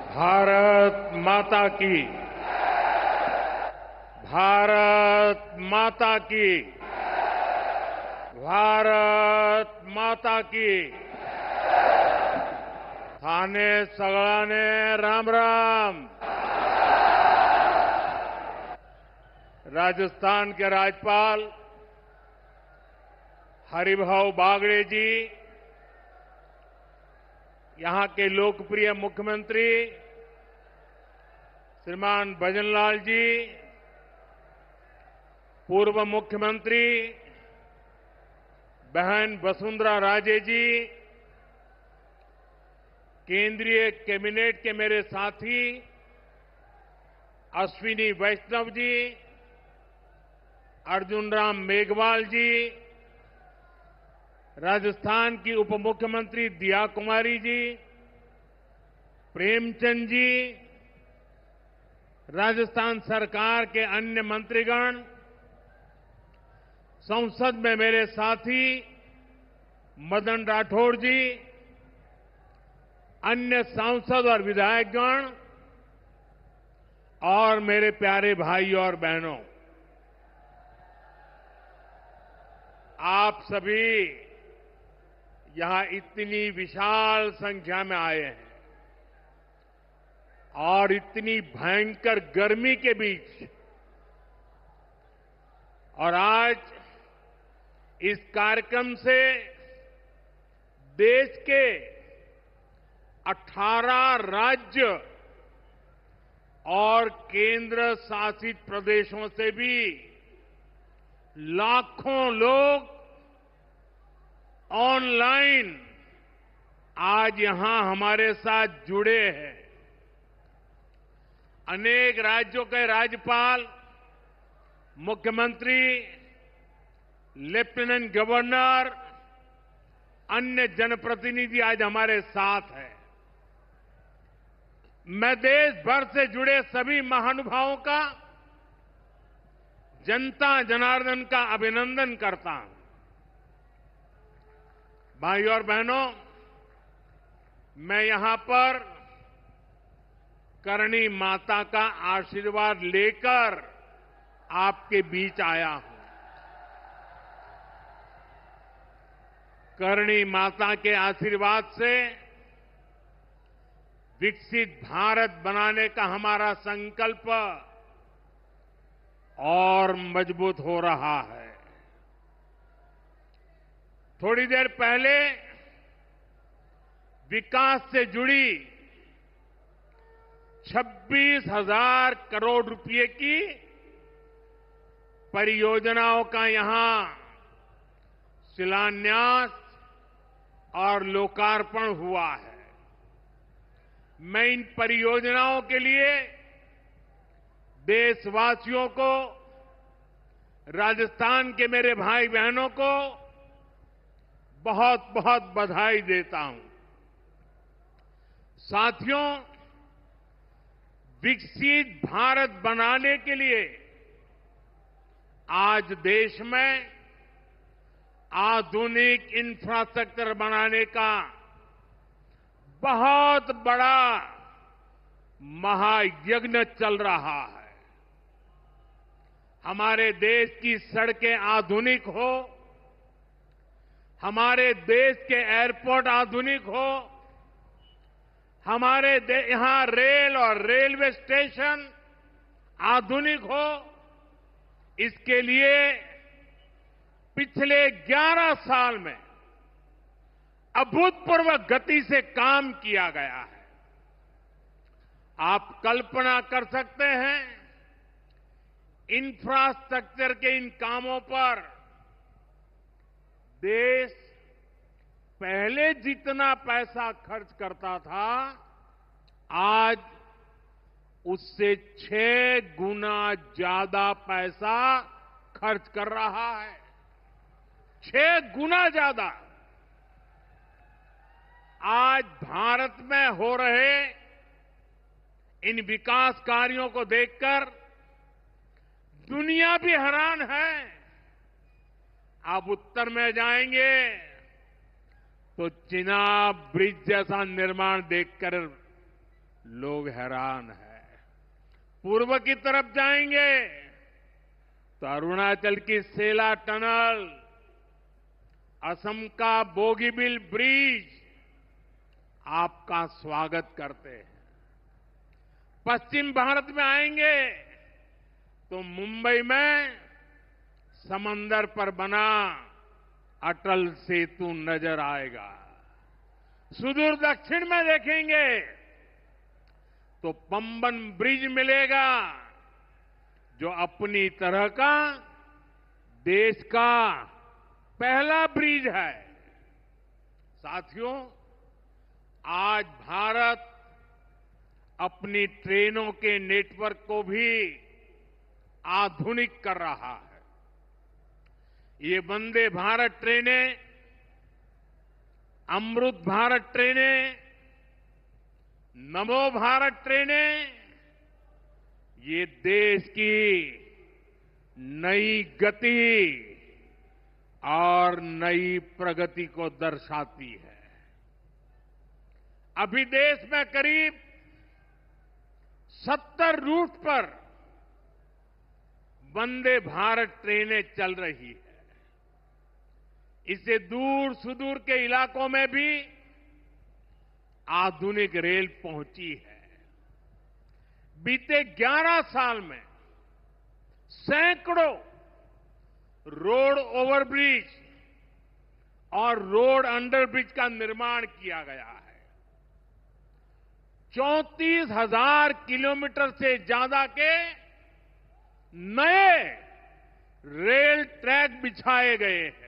भारत माता की। भारत माता की। भारत माता की। थाने सगळाने राम राम। राजस्थान के राज्यपाल हरिभाऊ बागड़े जी, यहां के लोकप्रिय मुख्यमंत्री श्रीमान भजनलाल जी, पूर्व मुख्यमंत्री बहन वसुंधरा राजे जी, केंद्रीय कैबिनेट के मेरे साथी अश्विनी वैष्णव जी, अर्जुन राम मेघवाल जी, राजस्थान की उप मुख्यमंत्री दिया कुमारी जी, प्रेमचंद जी, राजस्थान सरकार के अन्य मंत्रीगण, संसद में मेरे साथी मदन राठौड़ जी, अन्य सांसद और विधायकगण और मेरे प्यारे भाई और बहनों, आप सभी यहां इतनी विशाल संख्या में आए हैं और इतनी भयंकर गर्मी के बीच, और आज इस कार्यक्रम से देश के 18 राज्य और केंद्र शासित प्रदेशों से भी लाखों लोग ऑनलाइन आज यहां हमारे साथ जुड़े हैं। अनेक राज्यों के राज्यपाल, मुख्यमंत्री, लेफ्टिनेंट गवर्नर, अन्य जनप्रतिनिधि आज हमारे साथ हैं। मैं देश भर से जुड़े सभी महानुभावों का, जनता जनार्दन का अभिनंदन करता हूं। भाई और बहनों, मैं यहां पर करणी माता का आशीर्वाद लेकर आपके बीच आया हूं। करणी माता के आशीर्वाद से विकसित भारत बनाने का हमारा संकल्प और मजबूत हो रहा है। थोड़ी देर पहले विकास से जुड़ी 26,000 करोड़ रुपए की परियोजनाओं का यहां शिलान्यास और लोकार्पण हुआ है। मैं इन परियोजनाओं के लिए देशवासियों को, राजस्थान के मेरे भाई बहनों को बहुत बहुत बधाई देता हूं। साथियों, विकसित भारत बनाने के लिए आज देश में आधुनिक इंफ्रास्ट्रक्चर बनाने का बहुत बड़ा महायज्ञ चल रहा है। हमारे देश की सड़कें आधुनिक हो, हमारे देश के एयरपोर्ट आधुनिक हो, हमारे यहां रेल और रेलवे स्टेशन आधुनिक हो, इसके लिए पिछले 11 साल में अभूतपूर्व गति से काम किया गया है। आप कल्पना कर सकते हैं, इंफ्रास्ट्रक्चर के इन कामों पर देश पहले जितना पैसा खर्च करता था, आज उससे 6 गुना ज्यादा पैसा खर्च कर रहा है। 6 गुना ज्यादा। आज भारत में हो रहे इन विकास कार्यों को देखकर दुनिया भी हैरान है। आप उत्तर में जाएंगे तो चिनाब ब्रिज जैसा निर्माण देखकर लोग हैरान है। पूर्व की तरफ जाएंगे तो अरुणाचल की सेला टनल, असम का बोगीबिल ब्रिज आपका स्वागत करते हैं। पश्चिम भारत में आएंगे तो मुंबई में समंदर पर बना अटल सेतु नजर आएगा। सुदूर दक्षिण में देखेंगे तो पंबन ब्रिज मिलेगा, जो अपनी तरह का देश का पहला ब्रिज है। साथियों, आज भारत अपनी ट्रेनों के नेटवर्क को भी आधुनिक कर रहा है। ये वंदे भारत ट्रेनें, अमृत भारत ट्रेनें, नमो भारत ट्रेनें, ये देश की नई गति और नई प्रगति को दर्शाती है। अभी देश में करीब 70 रूट पर वंदे भारत ट्रेनें चल रही है। इससे दूर सुदूर के इलाकों में भी आधुनिक रेल पहुंची है। बीते 11 साल में सैकड़ों रोड ओवरब्रिज और रोड अंडरब्रिज का निर्माण किया गया है। 34,000 किलोमीटर से ज्यादा के नए रेल ट्रैक बिछाए गए हैं।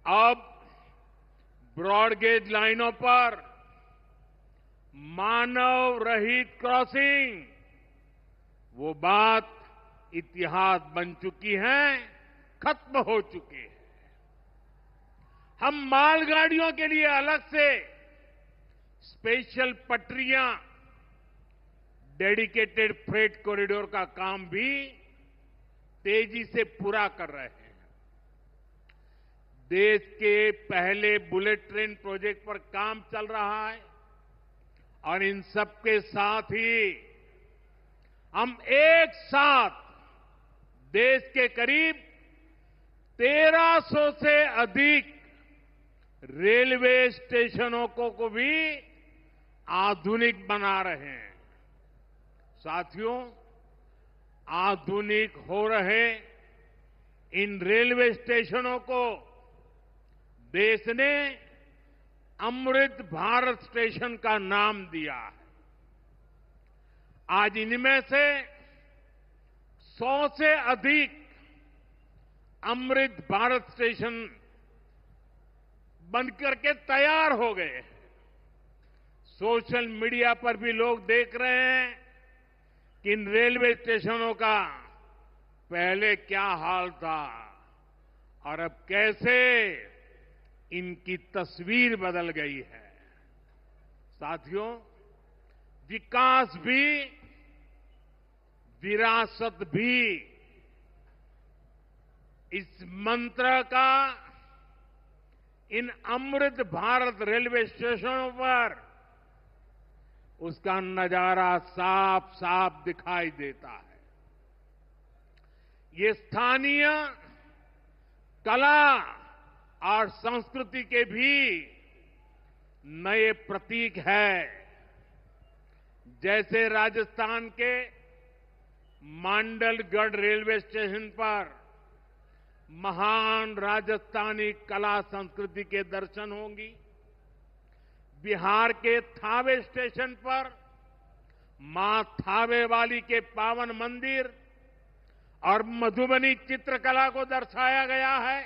अब ब्रॉडगेज लाइनों पर मानव रहित क्रॉसिंग, वो बात इतिहास बन चुकी है, खत्म हो चुकी है। हम मालगाड़ियों के लिए अलग से स्पेशल पटरियां, डेडिकेटेड फ्रेट कॉरिडोर का काम भी तेजी से पूरा कर रहे हैं। देश के पहले बुलेट ट्रेन प्रोजेक्ट पर काम चल रहा है और इन सबके साथ ही हम एक साथ देश के करीब 1300 से अधिक रेलवे स्टेशनों को भी आधुनिक बना रहे हैं। साथियों, आधुनिक हो रहे इन रेलवे स्टेशनों को देश ने अमृत भारत स्टेशन का नाम दिया है। आज इनमें से 100 से अधिक अमृत भारत स्टेशन बनकर के तैयार हो गए हैं। सोशल मीडिया पर भी लोग देख रहे हैं कि इन रेलवे स्टेशनों का पहले क्या हाल था और अब कैसे इनकी तस्वीर बदल गई है। साथियों, विकास भी, विरासत भी, इस मंत्र का इन अमृत भारत रेलवे स्टेशनों पर उसका नजारा साफ साफ दिखाई देता है। ये स्थानीय कला और संस्कृति के भी नए प्रतीक है। जैसे राजस्थान के मांडलगढ़ रेलवे स्टेशन पर महान राजस्थानी कला संस्कृति के दर्शन होंगी। बिहार के थावे स्टेशन पर मां थावे वाली के पावन मंदिर और मधुबनी चित्रकला को दर्शाया गया है।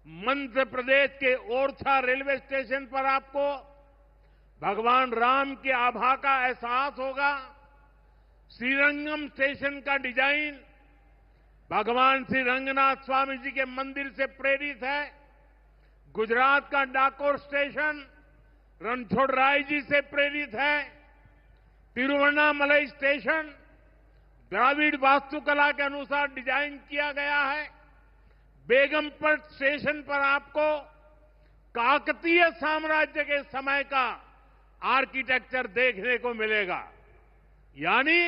मध्य प्रदेश के ओरछा रेलवे स्टेशन पर आपको भगवान राम की आभा का एहसास होगा। श्रीरंगम स्टेशन का डिजाइन भगवान श्री रंगनाथ स्वामी जी के मंदिर से प्रेरित है। गुजरात का डाकोर स्टेशन रणछोड़राय जी से प्रेरित है। तिरुवन्नामलई स्टेशन द्राविड़ वास्तुकला के अनुसार डिजाइन किया गया है। बेगमपट स्टेशन पर आपको काकतीय साम्राज्य के समय का आर्किटेक्चर देखने को मिलेगा। यानी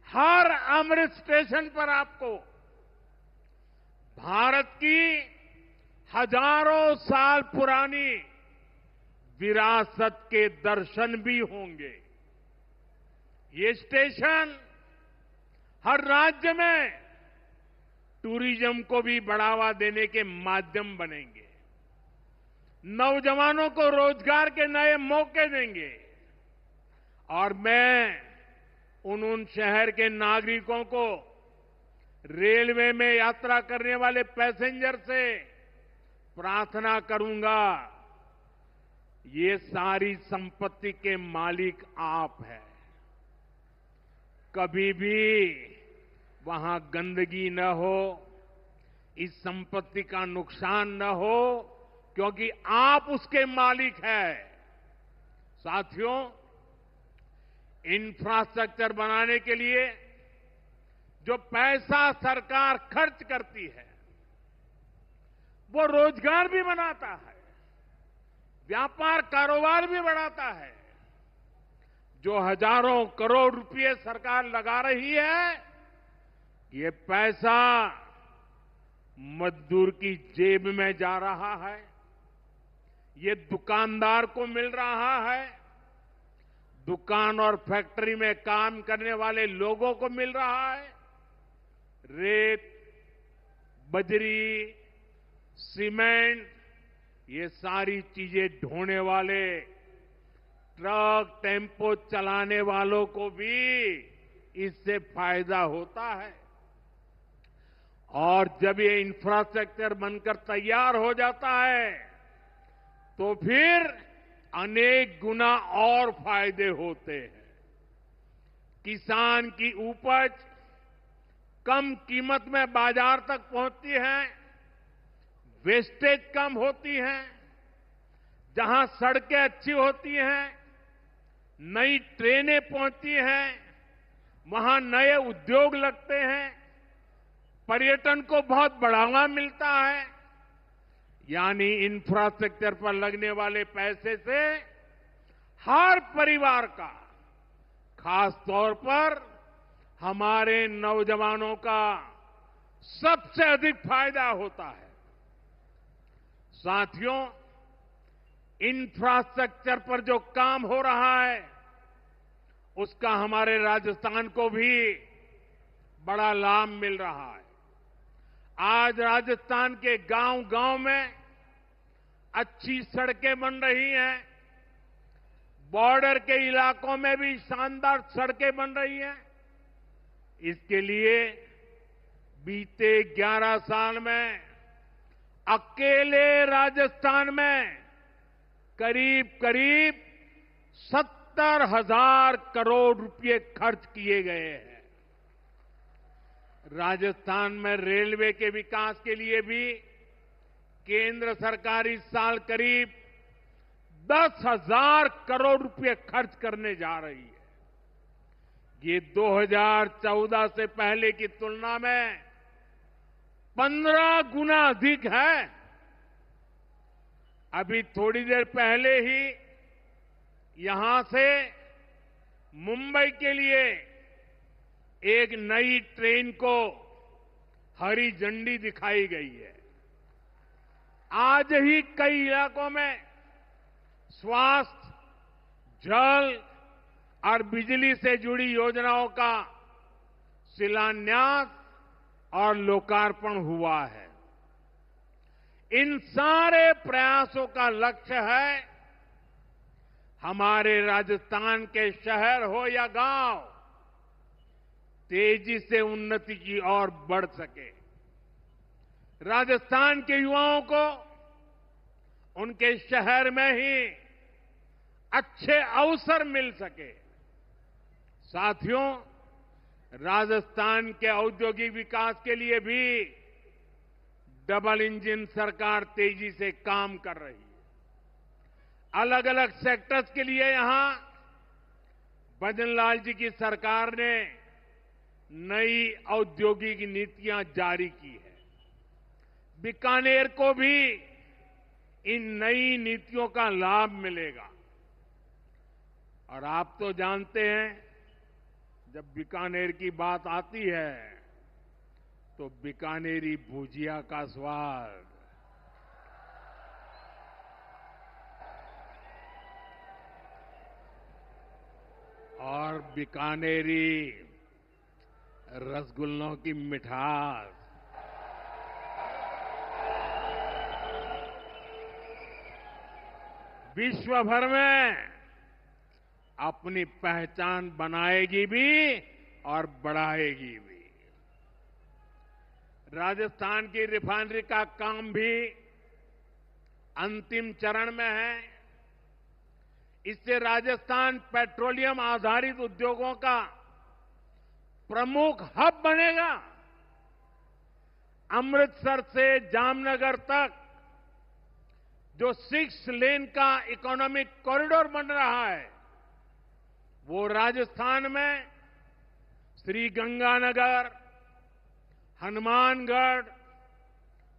हर अमृत स्टेशन पर आपको भारत की हजारों साल पुरानी विरासत के दर्शन भी होंगे। ये स्टेशन हर राज्य में टूरिज्म को भी बढ़ावा देने के माध्यम बनेंगे, नौजवानों को रोजगार के नए मौके देंगे और मैं उन शहर के नागरिकों को, रेलवे में यात्रा करने वाले पैसेंजर से प्रार्थना करूंगा, ये सारी संपत्ति के मालिक आप हैं। कभी भी वहां गंदगी न हो, इस संपत्ति का नुकसान न हो, क्योंकि आप उसके मालिक हैं। साथियों, इंफ्रास्ट्रक्चर बनाने के लिए जो पैसा सरकार खर्च करती है, वो रोजगार भी बनाता है, व्यापार कारोबार भी बढ़ाता है। जो हजारों करोड़ रुपए सरकार लगा रही है, ये पैसा मजदूर की जेब में जा रहा है, ये दुकानदार को मिल रहा है, दुकान और फैक्ट्री में काम करने वाले लोगों को मिल रहा है। रेत, बजरी, सीमेंट, ये सारी चीजें ढोने वाले ट्रक, टेम्पो चलाने वालों को भी इससे फायदा होता है। और जब ये इंफ्रास्ट्रक्चर बनकर तैयार हो जाता है, तो फिर अनेक गुना और फायदे होते हैं। किसान की उपज कम कीमत में बाजार तक पहुंचती है, वेस्टेज कम होती है, जहां सड़कें अच्छी होती हैं, नई ट्रेनें पहुंचती हैं, वहां नए उद्योग लगते हैं, पर्यटन को बहुत बढ़ावा मिलता है। यानी इंफ्रास्ट्रक्चर पर लगने वाले पैसे से हर परिवार का, खास तौर पर हमारे नौजवानों का सबसे अधिक फायदा होता है। साथियों, इंफ्रास्ट्रक्चर पर जो काम हो रहा है, उसका हमारे राजस्थान को भी बड़ा लाभ मिल रहा है। आज राजस्थान के गांव-गांव में अच्छी सड़कें बन रही हैं, बॉर्डर के इलाकों में भी शानदार सड़कें बन रही हैं। इसके लिए बीते 11 साल में अकेले राजस्थान में करीब 70,000 करोड़ रुपए खर्च किए गए हैं। राजस्थान में रेलवे के विकास के लिए भी केंद्र सरकार इस साल करीब 10,000 करोड़ रुपए खर्च करने जा रही है। ये 2014 से पहले की तुलना में 15 गुना अधिक है। अभी थोड़ी देर पहले ही यहां से मुंबई के लिए एक नई ट्रेन को हरी झंडी दिखाई गई है। आज ही कई इलाकों में स्वास्थ्य, जल और बिजली से जुड़ी योजनाओं का शिलान्यास और लोकार्पण हुआ है। इन सारे प्रयासों का लक्ष्य है हमारे राजस्थान के शहर हो या गांव तेजी से उन्नति की ओर बढ़ सके, राजस्थान के युवाओं को उनके शहर में ही अच्छे अवसर मिल सके। साथियों, राजस्थान के औद्योगिक विकास के लिए भी डबल इंजन सरकार तेजी से काम कर रही है। अलग अलग सेक्टर्स के लिए यहां भजनलाल जी की सरकार ने नई औद्योगिक नीतियां जारी की है। बीकानेर को भी इन नई नीतियों का लाभ मिलेगा। और आप तो जानते हैं, जब बीकानेर की बात आती है तो बीकानेरी भुजिया का स्वाद, और बीकानेरी रसगुल्लों की मिठास, विश्व भर में अपनी पहचान बनाएगी भी और बढ़ाएगी भी। राजस्थान की रिफाइनरी का काम भी अंतिम चरण में है। इससे राजस्थान पेट्रोलियम आधारित उद्योगों का प्रमुख हब बनेगा। अमृतसर से जामनगर तक जो 6 लेन का इकोनॉमिक कॉरिडोर बन रहा है, वो राजस्थान में श्रीगंगानगर, हनुमानगढ़,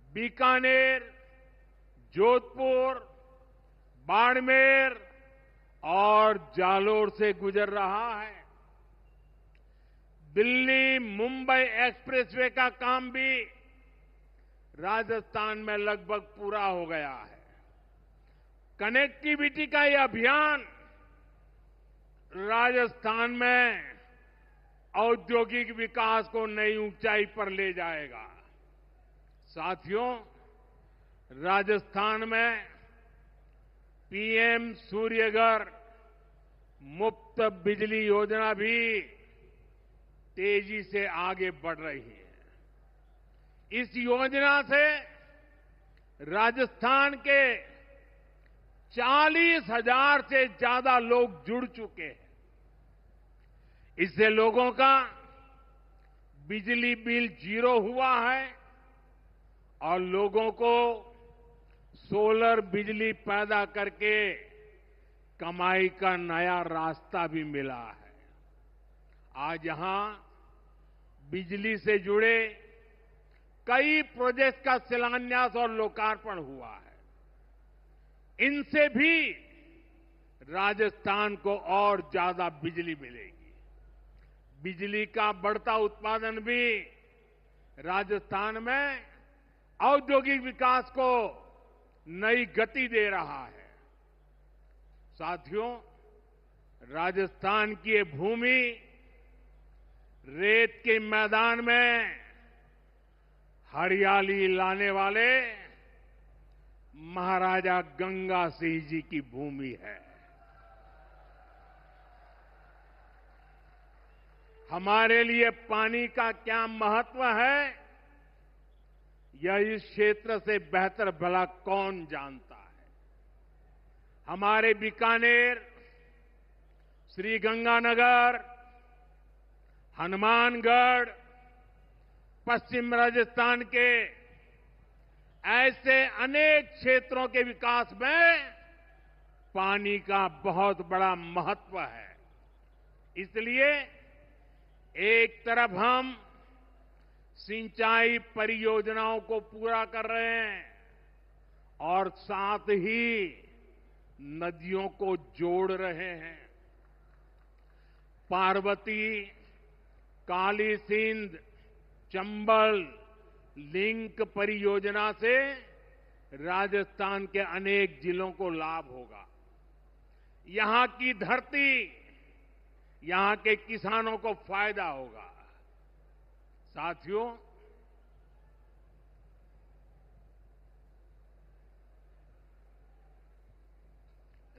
बीकानेर, जोधपुर, बाड़मेर और जालोर से गुजर रहा है। दिल्ली मुंबई एक्सप्रेसवे का काम भी राजस्थान में लगभग पूरा हो गया है। कनेक्टिविटी का यह अभियान राजस्थान में औद्योगिक विकास को नई ऊंचाई पर ले जाएगा। साथियों, राजस्थान में पीएम सूर्यघर मुफ्त बिजली योजना भी तेजी से आगे बढ़ रही है। इस योजना से राजस्थान के 40,000 से ज्यादा लोग जुड़ चुके हैं। इससे लोगों का बिजली बिल 0 हुआ है और लोगों को सोलर बिजली पैदा करके कमाई का नया रास्ता भी मिला है। आज यहां बिजली से जुड़े कई प्रोजेक्ट का शिलान्यास और लोकार्पण हुआ है। इनसे भी राजस्थान को और ज्यादा बिजली मिलेगी। बिजली का बढ़ता उत्पादन भी राजस्थान में औद्योगिक विकास को नई गति दे रहा है। साथियों, राजस्थान की ये भूमि रेत के मैदान में हरियाली लाने वाले महाराजा गंगा सिंह जी की भूमि है। हमारे लिए पानी का क्या महत्व है, यह इस क्षेत्र से बेहतर भला कौन जानता है। हमारे बीकानेर, श्रीगंगानगर, हनुमानगढ़, पश्चिम राजस्थान के ऐसे अनेक क्षेत्रों के विकास में पानी का बहुत बड़ा महत्व है। इसलिए एक तरफ हम सिंचाई परियोजनाओं को पूरा कर रहे हैं और साथ ही नदियों को जोड़ रहे हैं। पार्वती, काली सिंध, चंबल लिंक परियोजना से राजस्थान के अनेक जिलों को लाभ होगा। यहां की धरती, यहां के किसानों को फायदा होगा। साथियों,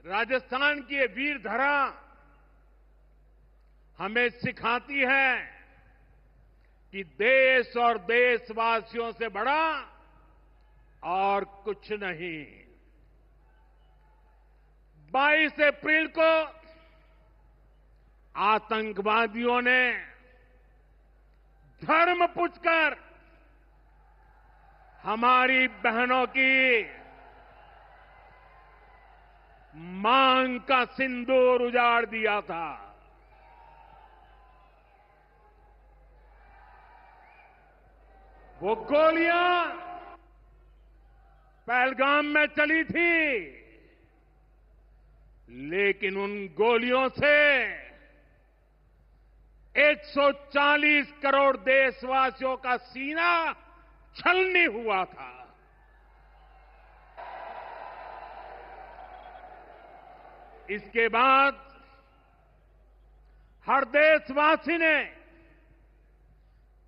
राजस्थान की ये वीर धरा हमें सिखाती है कि देश और देशवासियों से बड़ा और कुछ नहीं। 22 अप्रैल को आतंकवादियों ने धर्म पूछकर हमारी बहनों की मांग का सिंदूर उजाड़ दिया था। वो गोलियां पहलगाम में चली थी, लेकिन उन गोलियों से 140 करोड़ देशवासियों का सीना छलनी हुआ था। इसके बाद हर देशवासी ने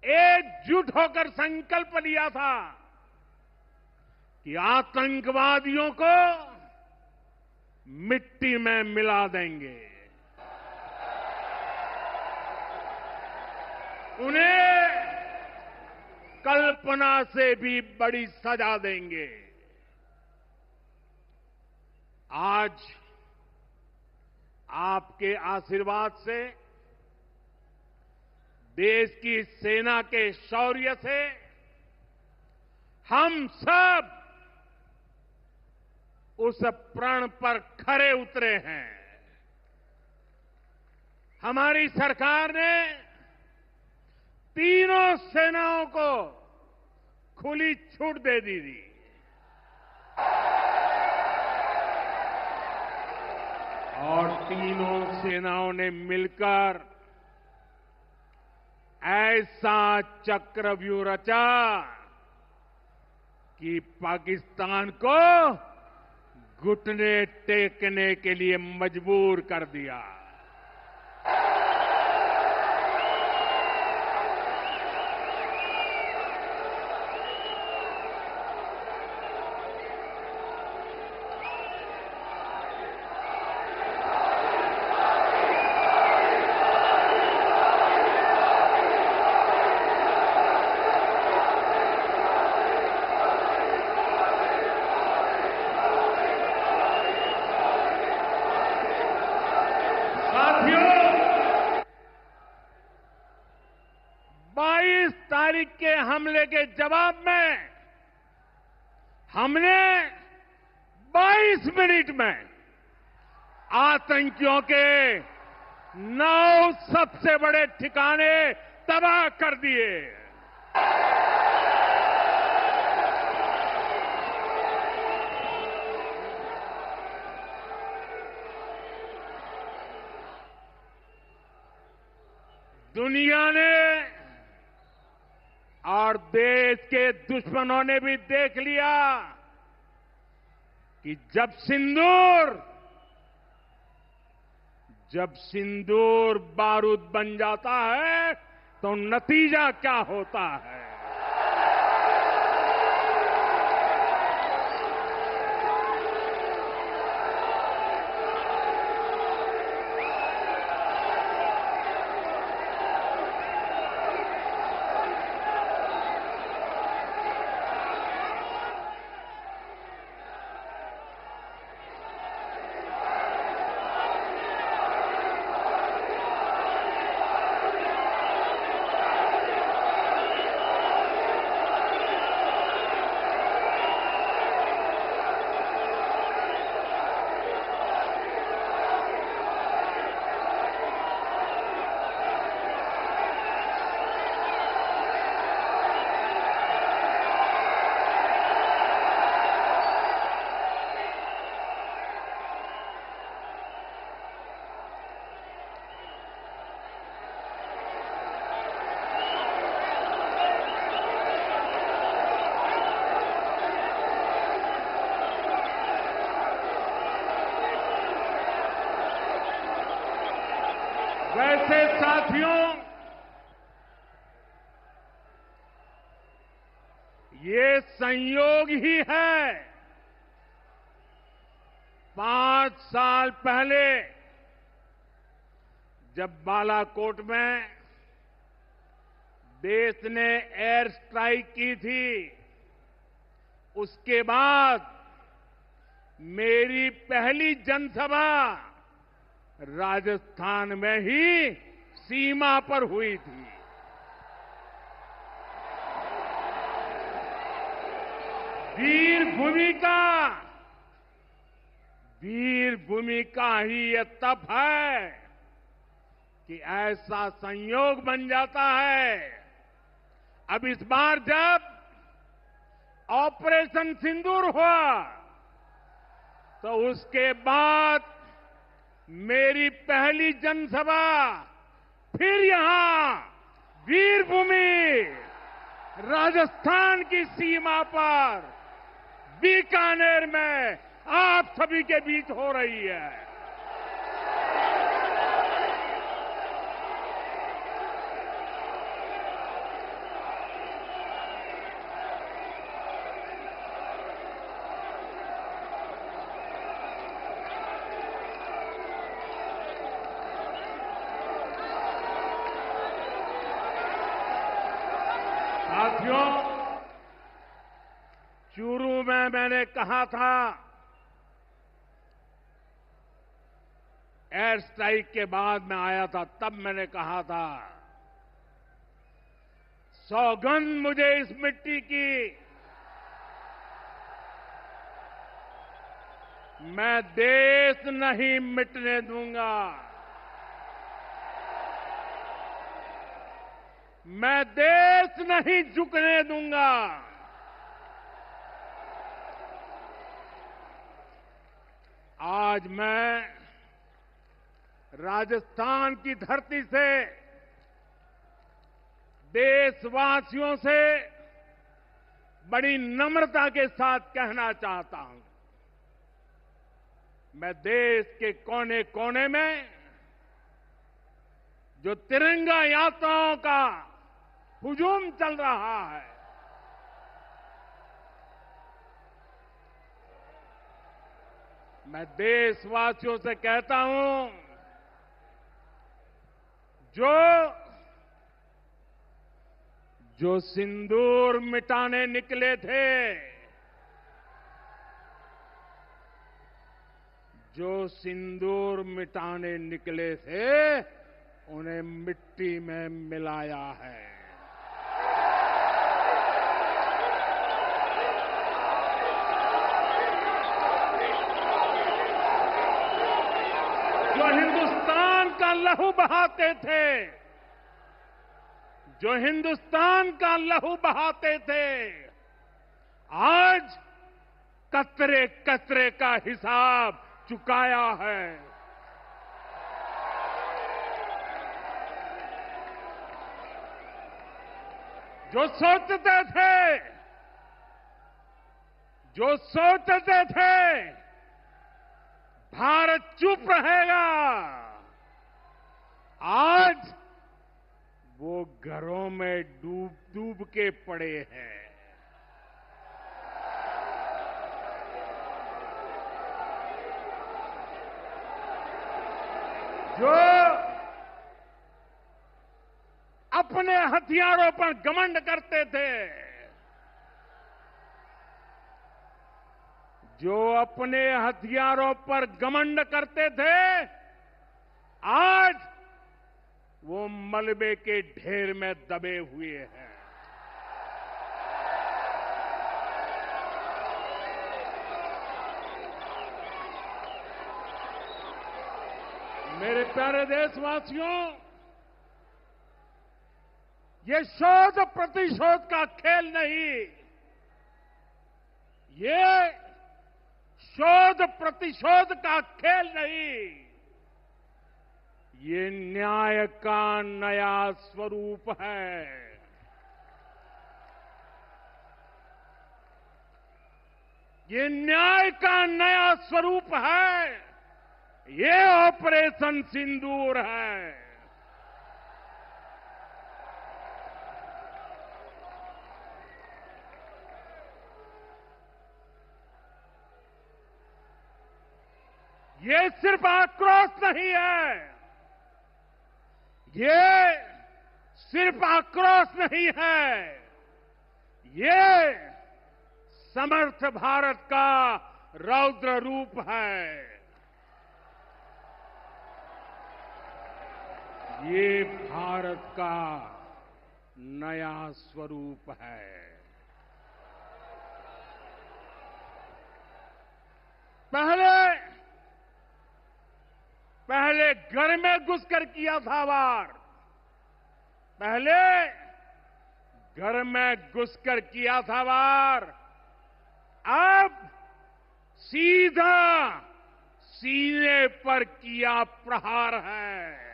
एकजुट होकर संकल्प लिया था कि आतंकवादियों को मिट्टी में मिला देंगे, उन्हें कल्पना से भी बड़ी सजा देंगे। आज आपके आशीर्वाद से, देश की सेना के शौर्य से हम सब उस प्रण पर खरे उतरे हैं। हमारी सरकार ने तीनों सेनाओं को खुली छूट दे दी थी। और तीनों सेनाओं ने मिलकर ऐसा चक्रव्यूह रचा कि पाकिस्तान को घुटने टेकने के लिए मजबूर कर दिया। तारीख के हमले के जवाब में हमने 22 मिनट में आतंकियों के 9 सबसे बड़े ठिकाने तबाह कर दिए। दुनिया ने और देश के दुश्मनों ने भी देख लिया कि जब सिंदूर बारूद बन जाता है तो नतीजा क्या होता है। वैसे साथियों, ये संयोग ही है 5 साल पहले जब बालाकोट में देश ने एयर स्ट्राइक की थी, उसके बाद मेरी पहली जनसभा राजस्थान में ही सीमा पर हुई थी। वीर भूमि का ही ये तप है कि ऐसा संयोग बन जाता है। अब इस बार जब ऑपरेशन सिंदूर हुआ तो उसके बाद मेरी पहली जनसभा फिर यहां वीरभूमि राजस्थान की सीमा पर बीकानेर में आप सभी के बीच हो रही है। साथियों, चूरू में मैंने कहा था, एयर स्ट्राइक के बाद मैं आया था, तब मैंने कहा था, सौगंध मुझे इस मिट्टी की, मैं देश नहीं मिटने दूंगा, मैं देश नहीं झुकने दूंगा। आज मैं राजस्थान की धरती से देशवासियों से बड़ी नम्रता के साथ कहना चाहता हूं, मैं देश के कोने कोने में जो तिरंगा यात्राओं का हुजूम चल रहा है, मैं देशवासियों से कहता हूं, जो सिंदूर मिटाने निकले थे, जो सिंदूर मिटाने निकले थे, उन्हें मिट्टी में मिलाया है। जो हिंदुस्तान का लहू बहाते थे, जो हिंदुस्तान का लहू बहाते थे, आज कतरे कतरे का हिसाब चुकाया है। जो सोचते थे भारत चुप रहेगा, आज वो घरों में डूब डूब के पड़े हैं। जो अपने हथियारों पर घमंड करते थे, जो अपने हथियारों पर घमंड करते थे, आज वो मलबे के ढेर में दबे हुए हैं। मेरे प्यारे देशवासियों, ये शोध प्रतिशोध का खेल नहीं, ये शोध प्रतिशोध का खेल नहीं, ये न्याय का नया स्वरूप है। ये न्याय का नया स्वरूप है। ये ऑपरेशन सिंदूर है। ये सिर्फ आक्रोश नहीं है, ये सिर्फ आक्रोश नहीं है, ये समर्थ भारत का रौद्र रूप है। ये भारत का नया स्वरूप है। पहले घर में घुसकर किया था वार, पहले घर में घुसकर किया था वार, अब सीधा सीने पर किया प्रहार है।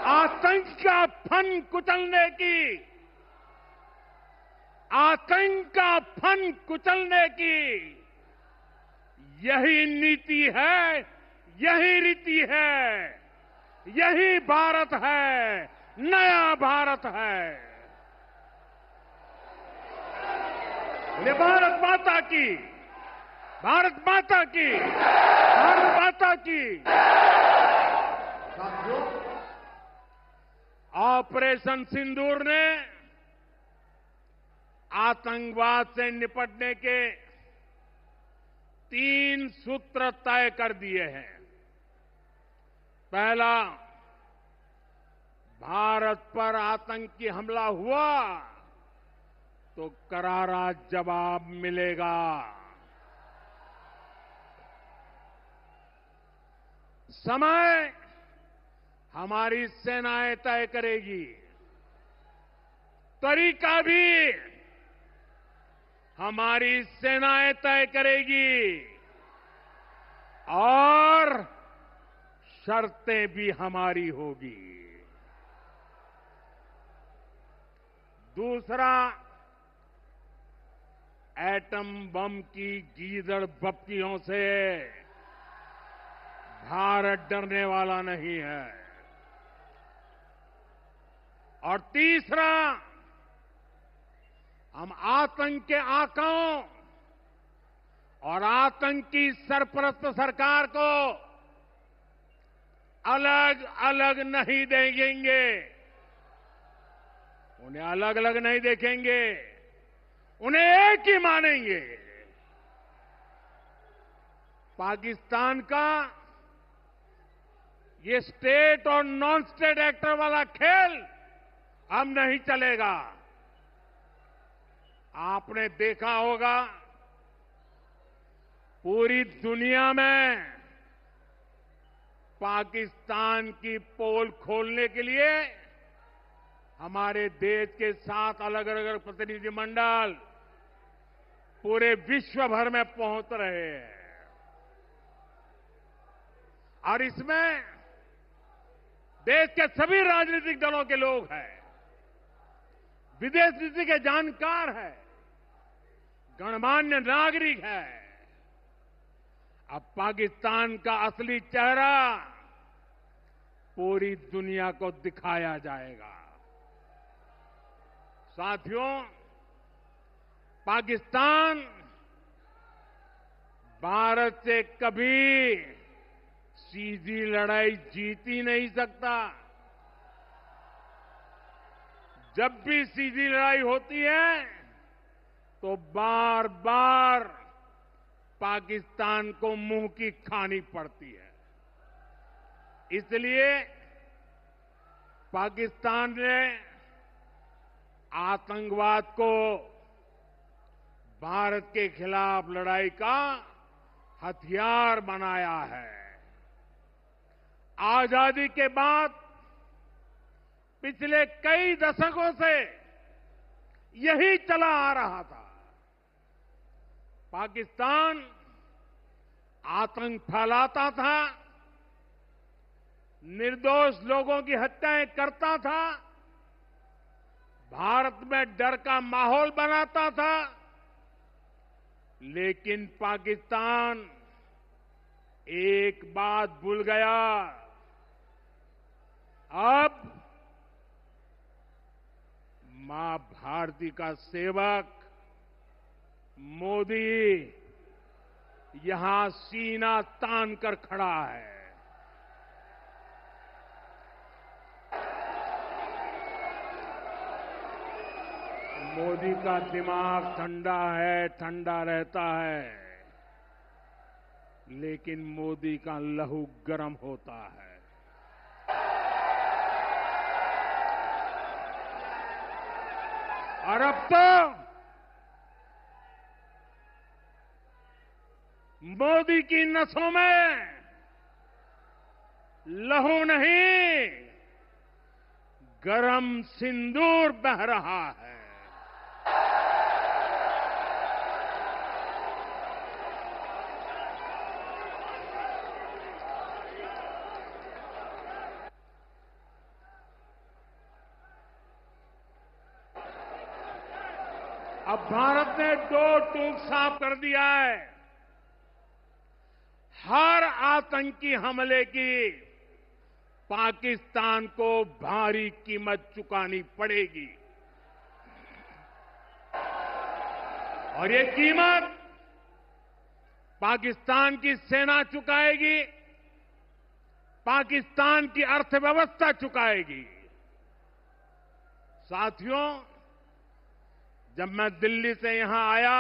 आतंक का फन कुचलने की, आतंक का फन कुचलने की यही नीति है, यही रीति है, यही भारत है, नया भारत है। ये भारत माता की, भारत माता की, भारत माता की। ऑपरेशन सिंदूर ने आतंकवाद से निपटने के 3 सूत्र तय कर दिए हैं। पहला, भारत पर आतंकी हमला हुआ तो करारा जवाब मिलेगा। समय हमारी सेनाएं तय करेगी, तरीका भी हमारी सेनाएं तय करेगी और शर्तें भी हमारी होगी। दूसरा, एटम बम की गीदड़ बप्तियों से भारत डरने वाला नहीं है। और तीसरा, हम आतंक के आकाओं और आतंकी सरपरस्त सरकार को अलग अलग नहीं देखेंगे, उन्हें अलग अलग नहीं देखेंगे, उन्हें एक ही मानेंगे। पाकिस्तान का ये स्टेट और नॉन स्टेट एक्टर वाला खेल अब नहीं चलेगा। आपने देखा होगा, पूरी दुनिया में पाकिस्तान की पोल खोलने के लिए हमारे देश के 7 अलग अलग प्रतिनिधिमंडल पूरे विश्व भर में पहुंच रहे हैं। और इसमें देश के सभी राजनीतिक दलों के लोग हैं, विदेश नीति के जानकार हैं, गणमान्य नागरिक हैं। अब पाकिस्तान का असली चेहरा पूरी दुनिया को दिखाया जाएगा। साथियों, पाकिस्तान भारत से कभी सीधी लड़ाई जीत ही नहीं सकता। जब भी सीधी लड़ाई होती है तो बार बार पाकिस्तान को मुंह की खानी पड़ती है। इसलिए पाकिस्तान ने आतंकवाद को भारत के खिलाफ लड़ाई का हथियार बनाया है। आजादी के बाद पिछले कई दशकों से यही चला आ रहा था। पाकिस्तान आतंक फैलाता था, निर्दोष लोगों की हत्याएं करता था, भारत में डर का माहौल बनाता था। लेकिन पाकिस्तान एक बात भूल गया, अब मां भारती का सेवक मोदी यहां सीना तान कर खड़ा है। मोदी का दिमाग ठंडा है, ठंडा रहता है, लेकिन मोदी का लहू गर्म होता है। और अब तो मोदी की नसों में लहू नहीं, गरम सिंदूर बह रहा है। अब भारत ने दो टूक साफ कर दिया है। हर आतंकी हमले की पाकिस्तान को भारी कीमत चुकानी पड़ेगी और ये कीमत पाकिस्तान की सेना चुकाएगी, पाकिस्तान की अर्थव्यवस्था चुकाएगी। साथियों, जब मैं दिल्ली से यहां आया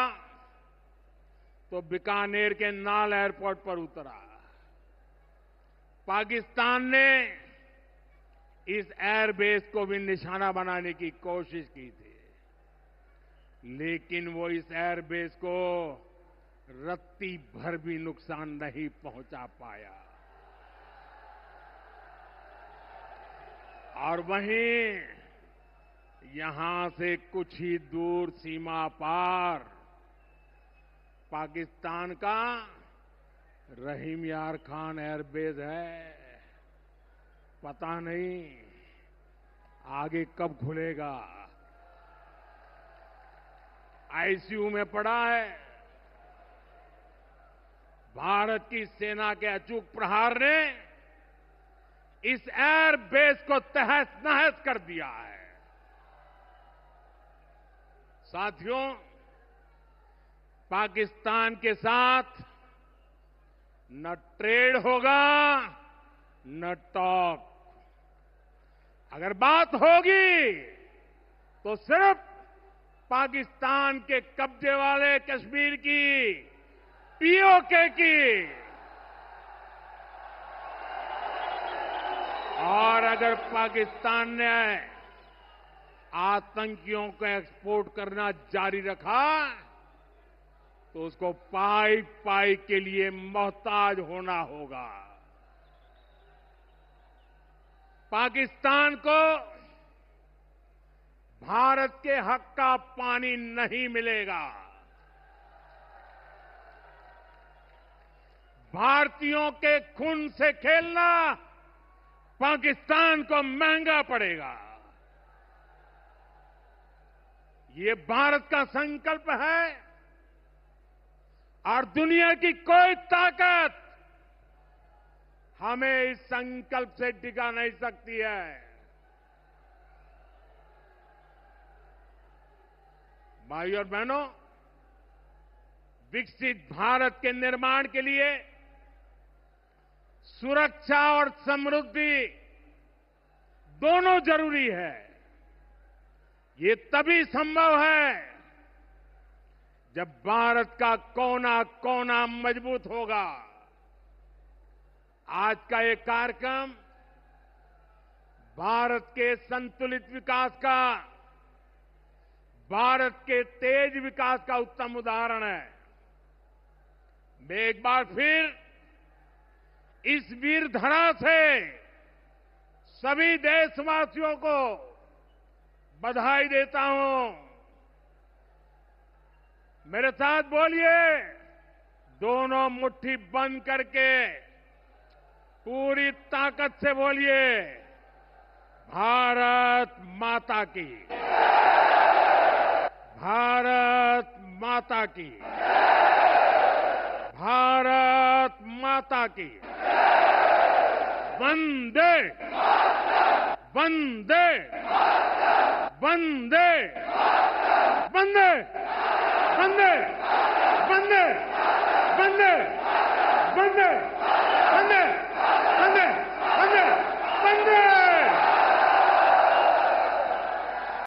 तो बीकानेर के नाल एयरपोर्ट पर उतरा। पाकिस्तान ने इस एयरबेस को भी निशाना बनाने की कोशिश की थी, लेकिन वो इस एयरबेस को रत्ती भर भी नुकसान नहीं पहुंचा पाया। और वहीं यहां से कुछ ही दूर सीमा पार पाकिस्तान का रहीम यार खान एयरबेस है। पता नहीं आगे कब खुलेगा। आईसीयू में पड़ा है। भारत की सेना के अचूक प्रहार ने इस एयरबेस को तहस नहस कर दिया है। साथियों, पाकिस्तान के साथ न ट्रेड होगा न टॉक। अगर बात होगी तो सिर्फ पाकिस्तान के कब्जे वाले कश्मीर की, पीओके की। और अगर पाकिस्तान ने आतंकियों को एक्सपोर्ट करना जारी रखा तो उसको पाई पाई के लिए मोहताज होना होगा। पाकिस्तान को भारत के हक का पानी नहीं मिलेगा। भारतीयों के खून से खेलना पाकिस्तान को महंगा पड़ेगा। ये भारत का संकल्प है और दुनिया की कोई ताकत हमें इस संकल्प से टिका नहीं सकती है। भाइयों और बहनों, विकसित भारत के निर्माण के लिए सुरक्षा और समृद्धि दोनों जरूरी है। ये तभी संभव है जब भारत का कोना कोना मजबूत होगा। आज का ये कार्यक्रम भारत के संतुलित विकास का, भारत के तेज विकास का उत्तम उदाहरण है। मैं एक बार फिर इस वीर धरा से सभी देशवासियों को बधाई देता हूं। मेरे साथ बोलिए, दोनों मुट्ठी बंद करके पूरी ताकत से बोलिए, भारत माता की, भारत माता की, भारत माता की। वंदे वंदे वंदे वंदे वंदे वंदे वंदे वंदे